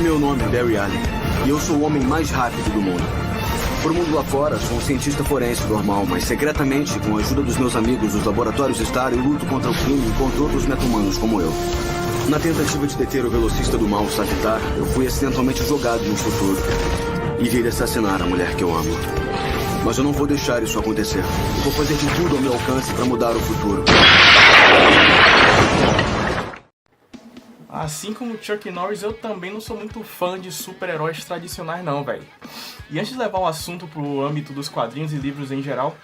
Meu nome é Barry Allen e eu sou o homem mais rápido do mundo. Pro mundo lá fora, sou um cientista forense normal, mas secretamente, com a ajuda dos meus amigos dos laboratórios Star, eu luto contra o crime e contra outros meta-humanos como eu. Na tentativa de deter o velocista do mal, Savitar, eu fui acidentalmente jogado no futuro e vi ele assassinar a mulher que eu amo. Mas eu não vou deixar isso acontecer. Eu vou fazer de tudo ao meu alcance para mudar o futuro. Assim como Chuck Norris, eu também não sou muito fã de super-heróis tradicionais não, velho. E antes de levar o assunto pro âmbito dos quadrinhos e livros em geral,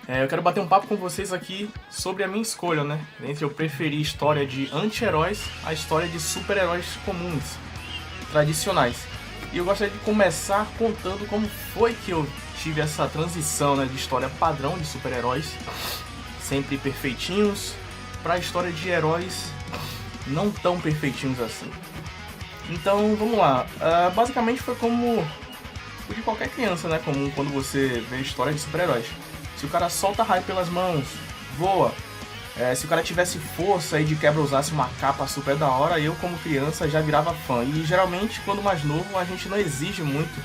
eu quero bater um papo com vocês aqui sobre a minha escolha, né? Entre eu preferir história de anti-heróis a história de super-heróis comuns, tradicionais. E eu gostaria de começar contando como foi que eu tive essa transição, né, de história padrão de super-heróis, sempre perfeitinhos, para a história de heróis não tão perfeitinhos assim. Então vamos lá, basicamente foi como o de qualquer criança, né? Como quando você vê história de super-heróis. Se o cara solta raio pelas mãos, voa, se o cara tivesse força e de quebra usasse uma capa super da hora, eu como criança já virava fã. E geralmente quando mais novo a gente não exige muito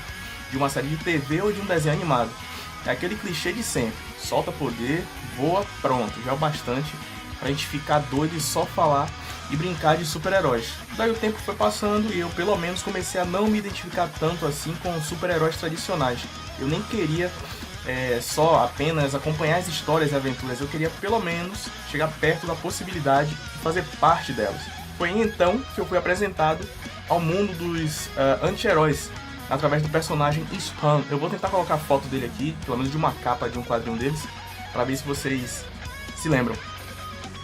de uma série de TV ou de um desenho animado. É aquele clichê de sempre, solta poder, voa, pronto, já é o bastante pra gente ficar doido e só falar e brincar de super-heróis. Daí o tempo foi passando e eu pelo menos comecei a não me identificar tanto assim com super-heróis tradicionais. Eu nem queria só apenas acompanhar as histórias e aventuras, eu queria pelo menos chegar perto da possibilidade de fazer parte delas. Foi então que eu fui apresentado ao mundo dos anti-heróis através do personagem Spawn. Eu vou tentar colocar a foto dele aqui, pelo menos de uma capa de um quadrinho deles, para ver se vocês se lembram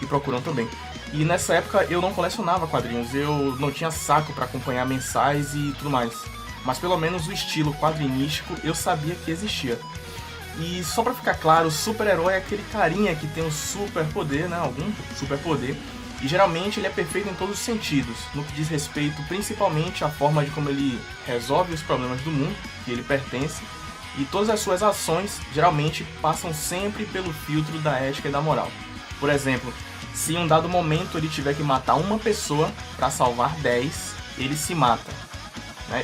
e procuram também. E nessa época eu não colecionava quadrinhos, eu não tinha saco para acompanhar mensais e tudo mais. Mas pelo menos o estilo quadrinístico eu sabia que existia. E só pra ficar claro, o super-herói é aquele carinha que tem um super-poder, né? Algum super-poder. E geralmente ele é perfeito em todos os sentidos, no que diz respeito principalmente à forma de como ele resolve os problemas do mundo que ele pertence. E todas as suas ações geralmente passam sempre pelo filtro da ética e da moral. Por exemplo, se em um dado momento ele tiver que matar uma pessoa para salvar 10, ele se mata.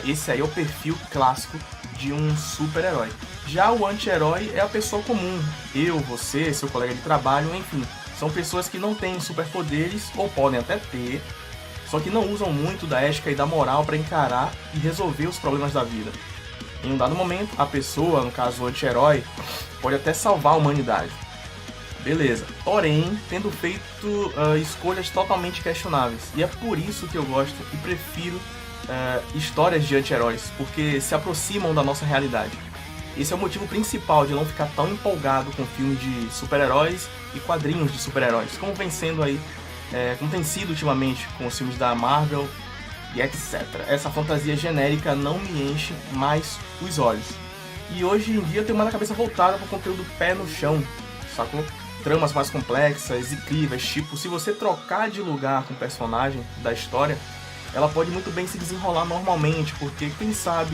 Esse aí é o perfil clássico de um super-herói. Já o anti-herói é a pessoa comum. Eu, você, seu colega de trabalho, enfim. São pessoas que não têm superpoderes, ou podem até ter, só que não usam muito da ética e da moral para encarar e resolver os problemas da vida. Em um dado momento, a pessoa, no caso o anti-herói, pode até salvar a humanidade. Beleza, porém, tendo feito escolhas totalmente questionáveis. E é por isso que eu gosto e prefiro histórias de anti-heróis, porque se aproximam da nossa realidade. Esse é o motivo principal de não ficar tão empolgado com filmes de super-heróis e quadrinhos de super-heróis, como vem sendo aí, como tem sido ultimamente com os filmes da Marvel e etc. Essa fantasia genérica não me enche mais os olhos. E hoje em dia eu tenho mais a cabeça voltada para o conteúdo pé no chão, sacou? Tramas mais complexas, incríveis, tipo, se você trocar de lugar com o personagem da história, ela pode muito bem se desenrolar normalmente, porque quem sabe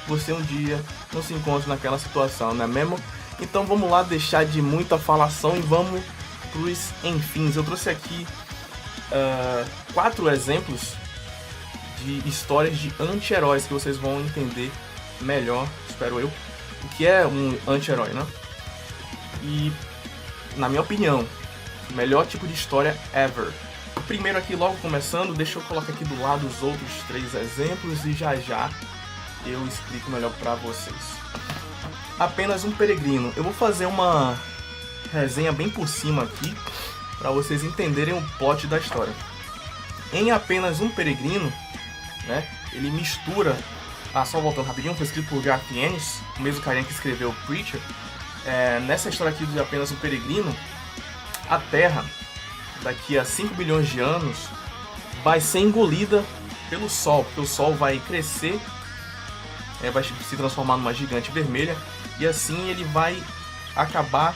você um dia não se encontra naquela situação, não é mesmo? Então vamos lá deixar de muita falação e vamos pros enfins. Eu trouxe aqui 4 exemplos de histórias de anti-heróis que vocês vão entender melhor, espero eu, o que é um anti-herói, né? E, na minha opinião, o melhor tipo de história ever. O primeiro aqui, logo começando, deixa eu colocar aqui do lado os outros 3 exemplos e já eu explico melhor pra vocês. Apenas um Peregrino. Eu vou fazer uma resenha bem por cima aqui para vocês entenderem o plot da história. Em Apenas um Peregrino, né, ele mistura... só voltando rapidinho, foi escrito por Garth Ennis, o mesmo carinha que escreveu Preacher. Nessa história aqui de Apenas um Peregrino, a Terra, daqui a 5 bilhões de anos, vai ser engolida pelo Sol, porque o Sol vai crescer, vai se transformar numa gigante vermelha, e assim ele vai acabar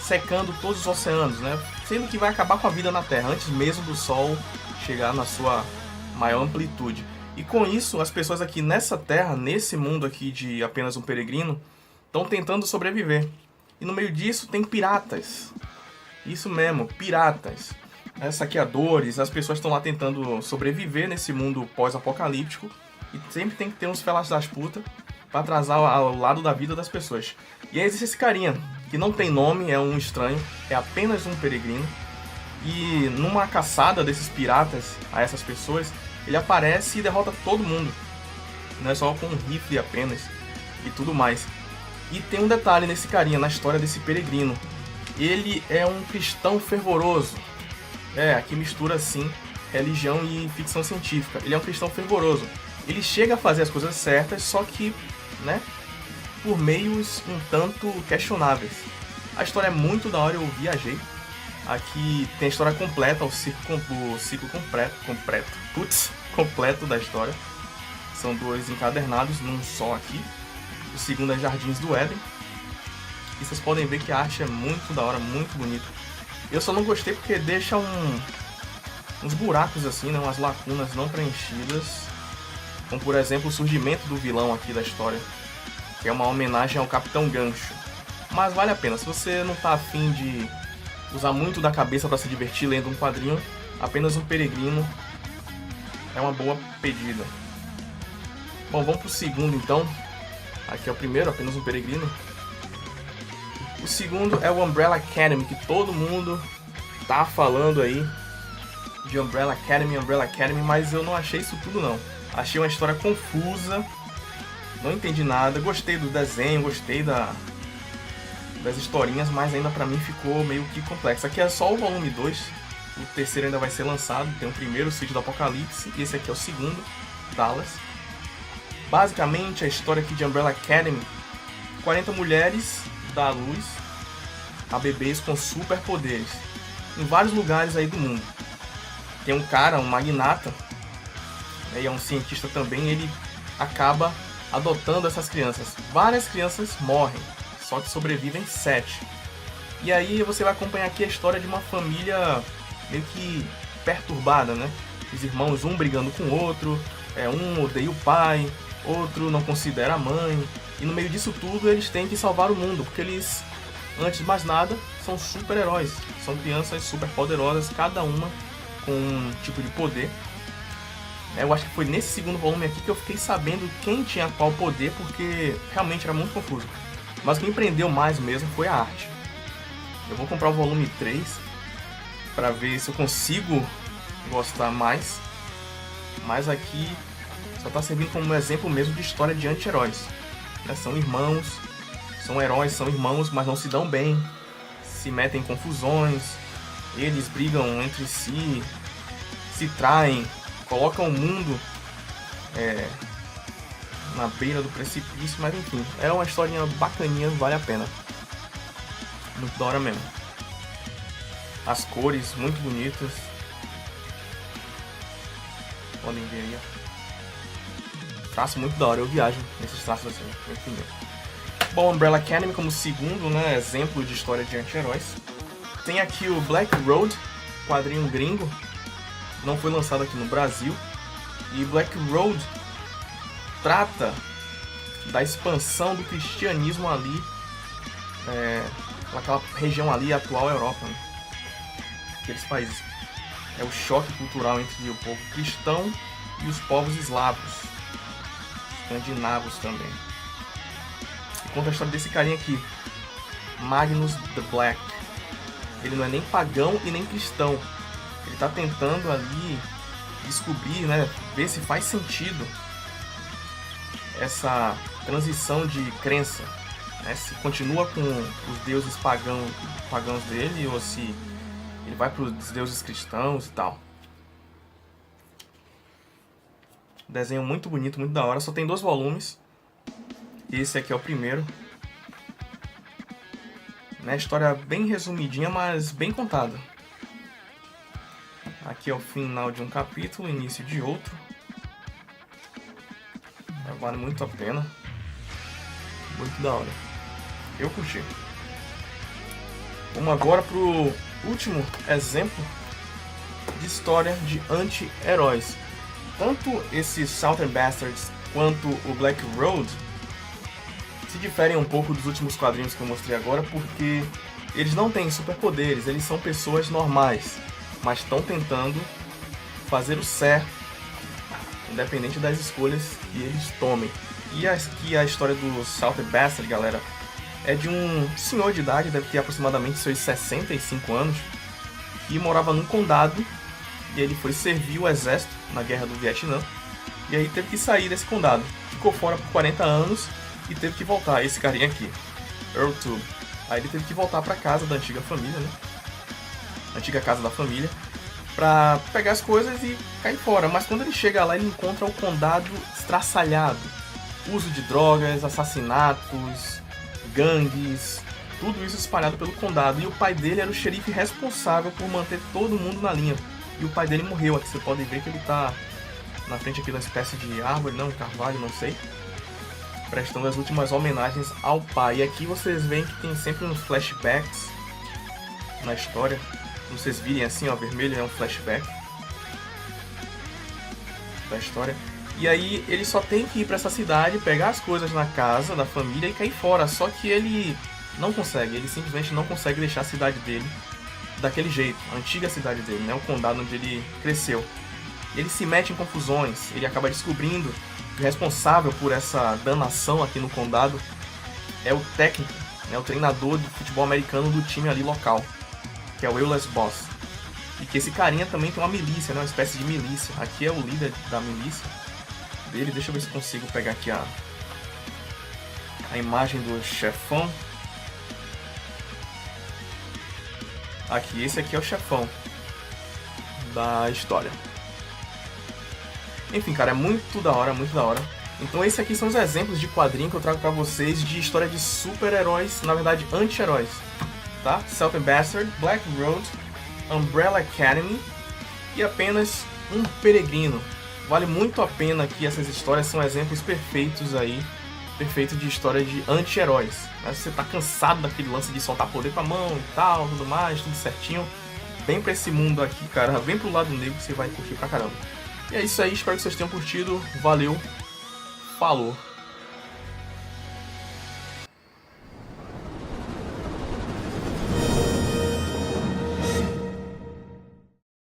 secando todos os oceanos, né? Sendo que vai acabar com a vida na Terra, antes mesmo do Sol chegar na sua maior amplitude. E com isso, as pessoas aqui nessa Terra, nesse mundo aqui de Apenas um Peregrino, estão tentando sobreviver. E no meio disso tem piratas. Isso mesmo, piratas. saqueadores, as pessoas estão lá tentando sobreviver nesse mundo pós-apocalíptico e sempre tem que ter uns filhos das putas pra atrasar ao lado da vida das pessoas. E aí existe esse carinha, que não tem nome, é um estranho, é apenas um peregrino, e numa caçada desses piratas a essas pessoas, ele aparece e derrota todo mundo, não é só com um rifle apenas e tudo mais. E tem um detalhe nesse carinha, na história desse peregrino, ele é um cristão fervoroso. Aqui mistura assim religião e ficção científica. Ele é um cristão fervoroso. Ele chega a fazer as coisas certas, só que, né, por meios um tanto questionáveis. A história é muito da hora, eu viajei. Aqui tem a história completa, o ciclo completo da história. São 2 encadernados num só aqui. O segundo é Jardins do Éden. E vocês podem ver que a arte é muito da hora, muito bonita. Eu só não gostei porque deixa uns buracos assim, né, umas lacunas não preenchidas. Como por exemplo o surgimento do vilão aqui da história, que é uma homenagem ao Capitão Gancho. Mas vale a pena, se você não tá afim de usar muito da cabeça para se divertir lendo um quadrinho, apenas um peregrino é uma boa pedida. Bom, vamos pro segundo então. Aqui é o primeiro, apenas um peregrino. O segundo é o Umbrella Academy, que todo mundo tá falando aí de Umbrella Academy, mas eu não achei isso tudo não. Achei uma história confusa, não entendi nada, gostei do desenho, gostei das historinhas, mas ainda pra mim ficou meio que complexo. Aqui é só o volume 2, o terceiro ainda vai ser lançado, tem o primeiro, Sítio do Apocalipse, e esse aqui é o segundo, Dallas. Basicamente a história aqui de Umbrella Academy, 40 mulheres dá à luz a bebês com superpoderes, em vários lugares aí do mundo. Tem um cara, um magnata, e é um cientista também, ele acaba adotando essas crianças. Várias crianças morrem, só que sobrevivem 7. E aí você vai acompanhar aqui a história de uma família meio que perturbada, né? Os irmãos, um brigando com o outro, um odeia o pai, outro não considera a mãe. E no meio disso tudo eles têm que salvar o mundo, porque eles, antes de mais nada, são super-heróis. São crianças super poderosas, cada uma com um tipo de poder. Eu acho que foi nesse segundo volume aqui que eu fiquei sabendo quem tinha qual poder, porque realmente era muito confuso. Mas o que me prendeu mais mesmo foi a arte. Eu vou comprar o volume 3 para ver se eu consigo gostar mais. Mas aqui só está servindo como um exemplo mesmo de história de anti-heróis. São irmãos, são heróis, são irmãos, mas não se dão bem, se metem em confusões, eles brigam entre si, se traem, colocam o mundo na beira do precipício, mas enfim, é uma historinha bacaninha, vale a pena. Muito da hora mesmo. As cores muito bonitas. Podem ver aí, ó. Traço muito da hora, eu viajo nesses traços assim, muito bonito. Bom, Umbrella Academy como segundo, né, exemplo de história de anti-heróis. Tem aqui o Black Road, quadrinho gringo, não foi lançado aqui no Brasil. E Black Road trata da expansão do cristianismo ali, naquela região ali, atual Europa, né? Aqueles países. É o choque cultural entre o povo cristão e os povos eslavos, escandinavos também. E conta a história desse carinha aqui, Magnus the Black. Ele não é nem pagão e nem cristão. Ele está tentando ali descobrir, né, ver se faz sentido essa transição de crença, né, se continua com os deuses pagãos dele ou se ele vai para os deuses cristãos e tal. Desenho muito bonito, muito da hora. Só tem 2 volumes. Esse aqui é o primeiro. Né, história bem resumidinha, mas bem contada. Aqui é o final de um capítulo, início de outro. Vale muito a pena. Muito da hora. Eu curti. Vamos agora pro último exemplo de história de anti-heróis. Tanto esse Southern Bastards quanto o Black Road se diferem um pouco dos últimos quadrinhos que eu mostrei agora, porque eles não têm superpoderes, eles são pessoas normais. mas estão tentando fazer o certo, independente das escolhas que eles tomem. E aqui a história do Salter Bastard, galera, é de um senhor de idade, deve ter aproximadamente seus 65 anos, que morava num condado, e ele foi servir o exército na guerra do Vietnã, e aí teve que sair desse condado. Ficou fora por 40 anos e teve que voltar, esse carinha aqui, Earl Tube. Aí ele teve que voltar pra casa da antiga família, né? Antiga casa da família, pra pegar as coisas e cair fora. Mas quando ele chega lá, ele encontra o condado estraçalhado. Uso de drogas, assassinatos, gangues, tudo isso espalhado pelo condado. E o pai dele era o xerife responsável por manter todo mundo na linha. E o pai dele morreu. Aqui você pode ver que ele tá na frente aqui de uma espécie de árvore, não, carvalho, não sei, prestando as últimas homenagens ao pai. E aqui vocês veem que tem sempre uns flashbacks na história. Vocês virem assim, ó, vermelho é um flashback da história. E aí ele só tem que ir pra essa cidade, pegar as coisas na casa da família e cair fora. Só que ele não consegue, ele simplesmente não consegue deixar a cidade dele daquele jeito, a antiga cidade dele, né, o condado onde ele cresceu. Ele se mete em confusões, ele acaba descobrindo que o responsável por essa danação aqui no condado é o técnico, né, o treinador de futebol americano do time ali local, que é o Eulas Boss. E que esse carinha também tem uma milícia, né, uma espécie de milícia. Aqui é o líder da milícia dele. Deixa eu ver se consigo pegar aqui a imagem do chefão. Aqui, esse aqui é o chefão da história. Enfim, cara, é muito da hora, muito da hora. Então esses aqui são os exemplos de quadrinho que eu trago pra vocês de história de super-heróis, na verdade anti-heróis, tá? Salter Bastard, Black Road, Umbrella Academy e apenas um peregrino. Vale muito a pena que essas histórias são exemplos perfeitos aí, perfeitos de história de anti-heróis. Né? Se você tá cansado daquele lance de soltar poder com a mão e tal, tudo mais, tudo certinho, vem pra esse mundo aqui, cara, vem pro lado negro que você vai curtir pra caramba. E é isso aí, espero que vocês tenham curtido, valeu, falou!